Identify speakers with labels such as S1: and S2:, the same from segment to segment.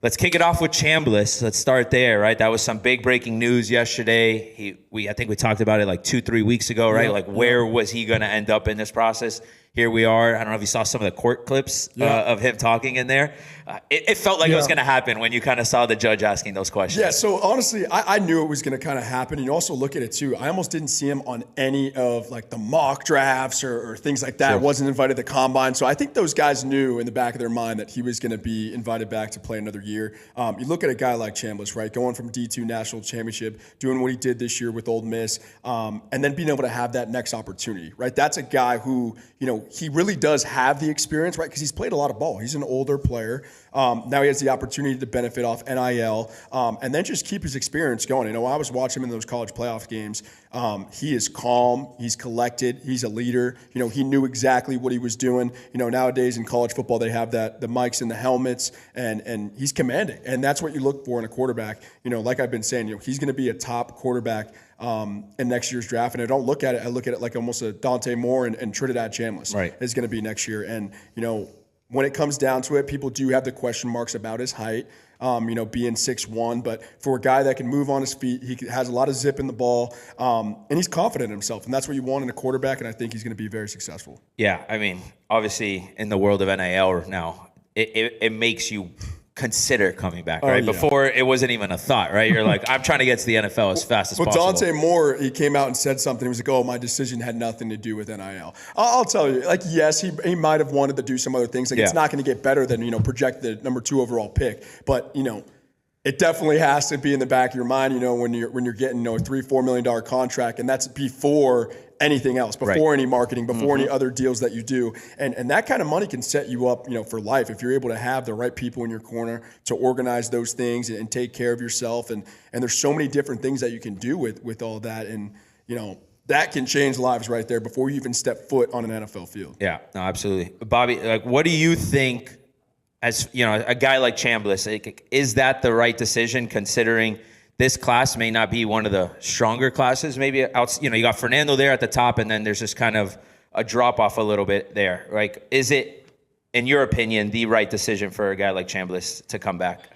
S1: Let's kick it off with Chambliss. Let's start there, right? That was some big breaking news yesterday. I think we talked about it like 2-3 weeks ago, right? Like, where was he going to end up in this process? Here we are. I don't know if you saw some of the court clips of him talking in there. It felt like it was going to happen when you kind of saw the judge asking those questions.
S2: Yeah, so honestly, I knew it was going to kind of happen. You also look at it, too. I almost didn't see him on any of, like, the mock drafts or things like that. Sure. Wasn't invited to the combine. So I think those guys knew in the back of their mind that he was going to be invited back to play another year. You look at a guy like Chambliss, right, going from D2 National Championship, doing what he did this year with Ole Miss, and then being able to have that next opportunity, right? That's a guy who, he really does have the experience, right? Because he's played a lot of ball. He's an older player. Now he has the opportunity to benefit off NIL and then just keep his experience going. I was watching him in those college playoff games. He is calm. He's collected. He's a leader. He knew exactly what he was doing. Nowadays in college football, they have the mics and the helmets, and he's commanding. And that's what you look for in a quarterback. Like I've been saying, he's going to be a top quarterback in next year's draft. And I don't look at it. I look at it like almost a Dante Moore and Trinidad Chambliss is going to be next year. And, when it comes down to it, people do have the question marks about his height, being 6'1", but for a guy that can move on his feet, he has a lot of zip in the ball, and he's confident in himself, and that's what you want in a quarterback, and I think he's going to be very successful.
S1: Yeah, I mean, obviously in the world of NIL now, it makes you consider coming back, right? Yeah. Before, it wasn't even a thought, right? You're like, I'm trying to get to the NFL as fast as possible.
S2: But Dante Moore, he came out and said something. He was like, my decision had nothing to do with NIL. I'll tell you, yes, he might have wanted to do some other things. It's not going to get better than, project the number 2 overall pick. But, it definitely has to be in the back of your mind, when you're getting, a $3-4 million contract, and that's before anything else, before any marketing, before any other deals that you do. And that kind of money can set you up, for life if you're able to have the right people in your corner to organize those things and take care of yourself. And there's so many different things that you can do with all that. And, that can change lives right there before you even step foot on an NFL field.
S1: Yeah, no, absolutely. Bobby, what do you think, as a guy like Chambliss, is that the right decision considering this class may not be one of the stronger classes? Maybe you got Fernando there at the top, and then there's just kind of a drop off a little bit there. Like, is it, in your opinion, the right decision for a guy like Chambliss to come back?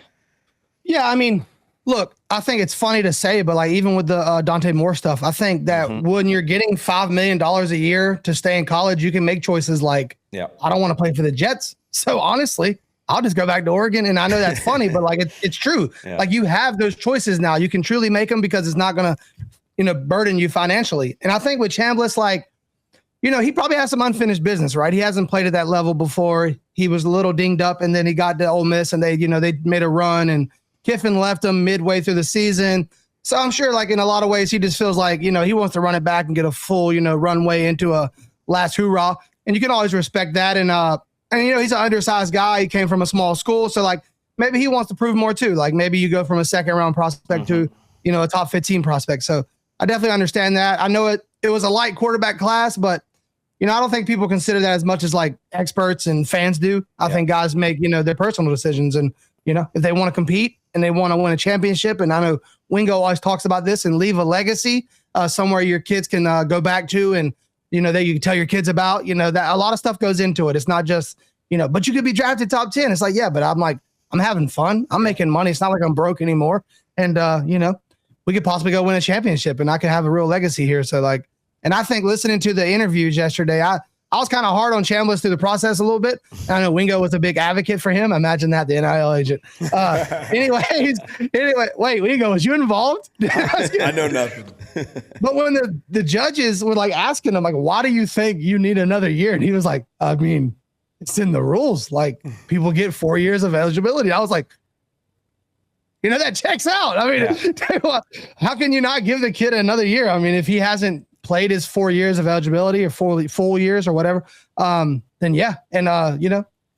S3: Yeah, I mean, look, I think it's funny to say, but like even with the Dante Moore stuff, I think that when you're getting $5 million a year to stay in college, you can make choices like, I don't want to play for the Jets. So honestly, I'll just go back to Oregon. And I know that's funny, but like it's true. Yeah. Like you have those choices now. You can truly make them because it's not going to, burden you financially. And I think with Chambliss, like, he probably has some unfinished business, right? He hasn't played at that level before. He was a little dinged up, and then he got to Ole Miss, and they made a run, and Kiffin left him midway through the season. So I'm sure, like, in a lot of ways, he just feels like, he wants to run it back and get a full, runway into a last hoorah. And you can always respect that. And he's an undersized guy. He came from a small school. So, like, maybe he wants to prove more, too. Like, maybe you go from a second-round prospect to, a top 15 prospect. So I definitely understand that. I know it was a light quarterback class, but, I don't think people consider that as much as, like, experts and fans do. I think guys make, their personal decisions. And, if they want to compete and they want to win a championship, and I know Wingo always talks about this, and leave a legacy somewhere your kids can go back to and, that you can tell your kids about, that a lot of stuff goes into it. It's not just, but you could be drafted top 10. It's like, yeah, but I'm having fun. I'm making money. It's not like I'm broke anymore. And, we could possibly go win a championship and I could have a real legacy here. So like, and I think listening to the interviews yesterday, I was kind of hard on Chambliss through the process a little bit. I know Wingo was a big advocate for him. Imagine that, the NIL agent. Anyway, wait, Wingo, was you involved?
S2: I know nothing.
S3: But when the judges were like asking him, like, why do you think you need another year? And he was like, I mean, it's in the rules. Like, people get 4 years of eligibility. I was like, that checks out. I mean, how can you not give the kid another year? I mean, if he hasn't played his 4 years of eligibility or full years or whatever, then yeah. And,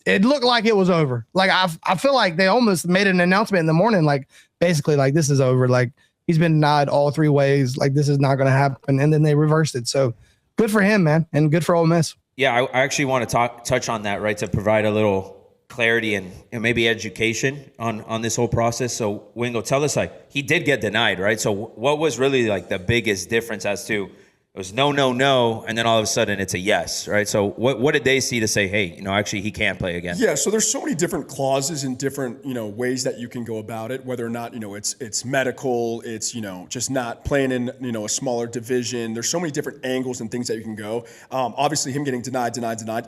S3: it looked like it was over. Like, I feel like they almost made an announcement in the morning, like, basically, like, this is over. Like, he's been denied all 3 ways. Like, this is not going to happen. And then they reversed it. So good for him, man. And good for Ole Miss.
S1: Yeah, I actually want to touch on that, right, to provide a little clarity and maybe education on this whole process. So, Wingo, tell us, like, he did get denied, right? So what was really, like, the biggest difference as to It was no, no, no, and then all of a sudden it's a yes, right? So what did they see to say, hey, actually he can't play again?
S2: Yeah, so there's so many different clauses and different, ways that you can go about it, whether or not, it's medical, it's, just not playing in, a smaller division. There's so many different angles and things that you can go. Obviously him getting denied.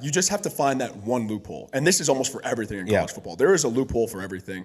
S2: You just have to find that one loophole. And this is almost for everything in college football. There is a loophole for everything.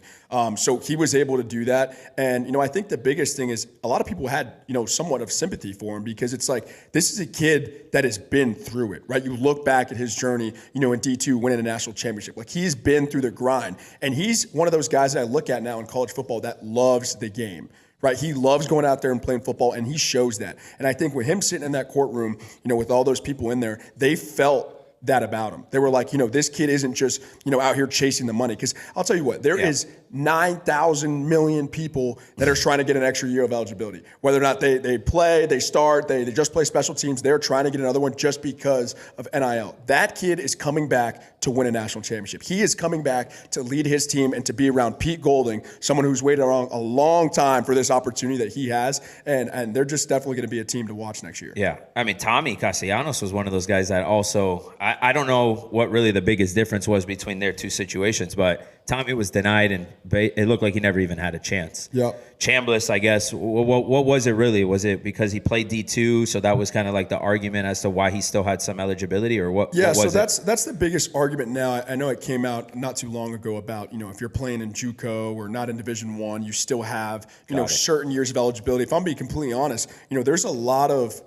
S2: So he was able to do that. And, I think the biggest thing is a lot of people had, somewhat of sympathy for him because it's like, this is a kid that has been through it, right? You look back at his journey, in D2, winning a national championship. Like, he's been through the grind. And he's one of those guys that I look at now in college football that loves the game, right? He loves going out there and playing football, and he shows that. And I think with him sitting in that courtroom, with all those people in there, they felt that about him. They were like, this kid isn't just, out here chasing the money. Because I'll tell you what, there is 9,000 million people that are trying to get an extra year of eligibility. Whether or not they play, they start, they just play special teams, they're trying to get another one just because of NIL. That kid is coming back to win a national championship. He is coming back to lead his team and to be around Pete Golding, someone who's waited around a long time for this opportunity that he has. And they're just definitely going to be a team to watch next year.
S1: Yeah. I mean, Tommy Castellanos was one of those guys that also, I don't know what really the biggest difference was between their two situations, but Tommy was denied and it looked like he never even had a chance.
S2: Yep.
S1: Chambliss, I guess, what was it really? Was it because he played D2, so that was kind of like the argument as to why he still had some eligibility, or what?
S2: Yeah,
S1: what was
S2: so that's the biggest argument now. I know it came out not too long ago about, if you're playing in JUCO or not in Division I, you still have, certain years of eligibility. If I'm being completely honest, there's a lot of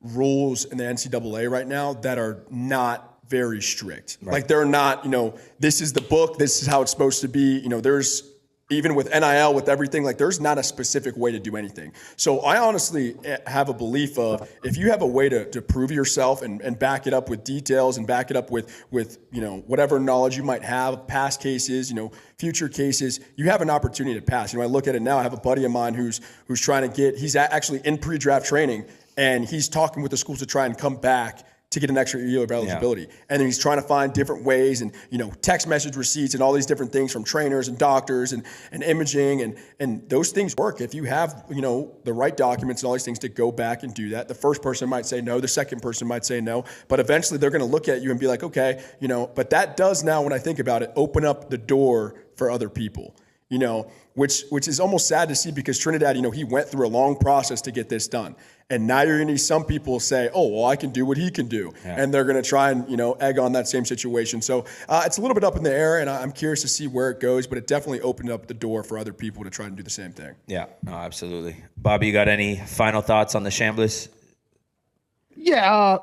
S2: rules in the NCAA right now that are not very strict. Right. Like, they're not, this is the book, this is how it's supposed to be. There's, even with NIL, with everything, like, there's not a specific way to do anything. So I honestly have a belief of, if you have a way to prove yourself and back it up with details and back it up with whatever knowledge you might have, past cases, future cases, you have an opportunity to pass. I look at it now, I have a buddy of mine who's trying to he's actually in pre-draft training, and he's talking with the schools to try and come back to get an extra year of eligibility. Yeah. And then he's trying to find different ways and, text message receipts and all these different things from trainers and doctors and imaging. And those things work. If you have, the right documents and all these things to go back and do that, the first person might say no, the second person might say no, but eventually they're going to look at you and be like, okay, but that does now, when I think about it, open up the door for other people. Which is almost sad to see, because Trinidad, he went through a long process to get this done. And now you're going to see some people say, oh, well, I can do what he can do. Yeah. And they're going to try and, egg on that same situation. So it's a little bit up in the air, and I'm curious to see where it goes, but it definitely opened up the door for other people to try and do the same thing.
S1: Yeah, no, absolutely. Bobby, you got any final thoughts on the Chambliss?
S3: Yeah, I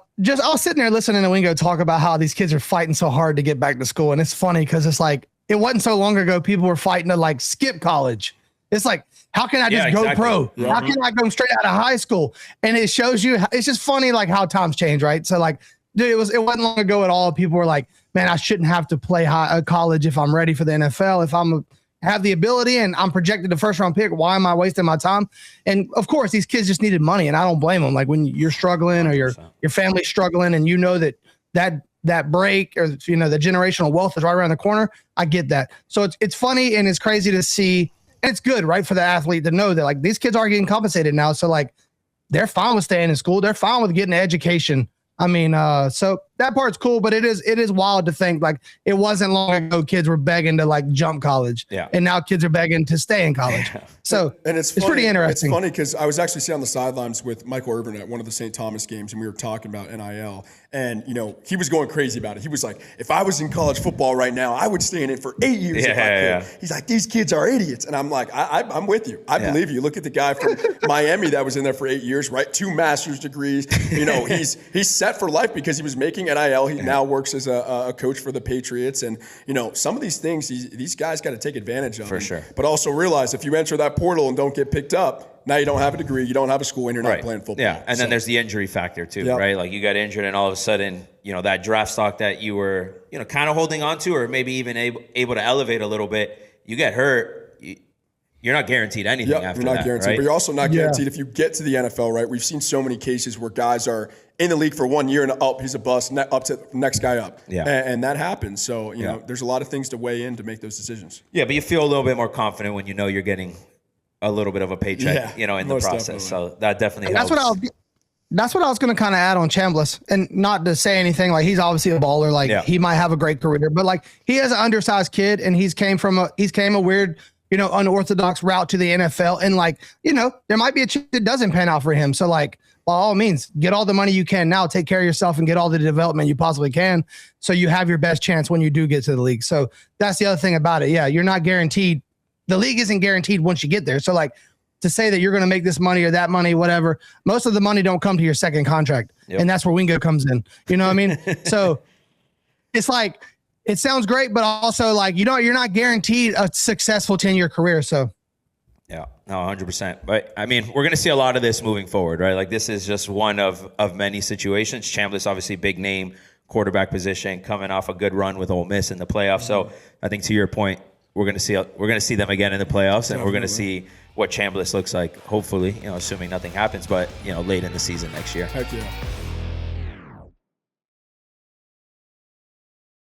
S3: was sitting there listening to Wingo talk about how these kids are fighting so hard to get back to school. And it's funny because it's like, it wasn't so long ago people were fighting to like skip college. It's like, how can I just go pro? Yeah. How can I go straight out of high school? And it shows you, it's just funny like how times change, right? So like, dude, it wasn't long ago at all. People were like, man, I shouldn't have to play college if I'm ready for the NFL. If I'm have the ability and I'm projected the first round pick, why am I wasting my time? And of course, these kids just needed money, and I don't blame them. Like, when you're struggling or your family's struggling, and that break or the generational wealth is right around the corner, I get that. So it's funny and it's crazy to see, and it's good, right, for the athlete to know that like these kids are getting compensated now. So like they're fine with staying in school, they're fine with getting an education. I mean, so that part's cool, but it is wild to think like it wasn't long ago kids were begging to like jump college, and now kids are begging to stay in college. So
S2: and it's
S3: pretty interesting.
S2: It's funny because I was actually sitting on the sidelines with Michael Irvin at one of the St. Thomas games, and we were talking about NIL, and he was going crazy about it. He was like, if I was in college football right now, I would stay in it for 8 years if I could. Yeah. He's like, these kids are idiots, and I'm like, I'm with you. I believe you. Look at the guy from Miami that was in there for 8 years, right? 2 master's degrees. He's set for life because he was making NIL. He now works as a coach for the Patriots. And, some of these things, these guys got to take advantage of.
S1: For sure.
S2: But also realize if you enter that portal and don't get picked up, now you don't have a degree, you don't have a school, and you're not playing football.
S1: Yeah, and then there's the injury factor too, right? Like you got injured, and all of a sudden, that draft stock that you were, kind of holding on to, or maybe even able to elevate a little bit, you get hurt. You're not guaranteed anything after that.
S2: You're not guaranteed,
S1: right?
S2: But you're also not guaranteed if you get to the NFL, right? We've seen so many cases where guys are in the league for 1 year and he's a bust, up to the next guy up. Yeah. And that happens. So, there's a lot of things to weigh in to make those decisions.
S1: Yeah, but you feel a little bit more confident when you're getting a little bit of a paycheck, in the process. Definitely. So that definitely helps.
S3: That's what I was going to kind of add on Chambliss, and not to say anything, like he's obviously a baller, like he might have a great career, but like he is an undersized kid and he's came a weird, unorthodox route to the NFL. And like, there might be a chance it doesn't pan out for him. So like, by all means, get all the money you can now, take care of yourself and get all the development you possibly can. So you have your best chance when you do get to the league. So that's the other thing about it. Yeah. You're not guaranteed. The league isn't guaranteed once you get there. So like, to say that you're going to make this money or that money, whatever, most of the money don't come to your second contract. And that's where Wingo comes in. You know what I mean? So it's like, it sounds great, but also like, you're not guaranteed a successful 10-year career. So.
S1: Yeah, no, 100%. But I mean, we're going to see a lot of this moving forward, right? Like this is just one of many situations. Chambliss, obviously big name, quarterback position, coming off a good run with Ole Miss in the playoffs. So I think to your point, we're going to see them again in the playoffs, and we're going to see what Chambliss looks like, hopefully, assuming nothing happens, but, late in the season next year.
S2: Heck yeah.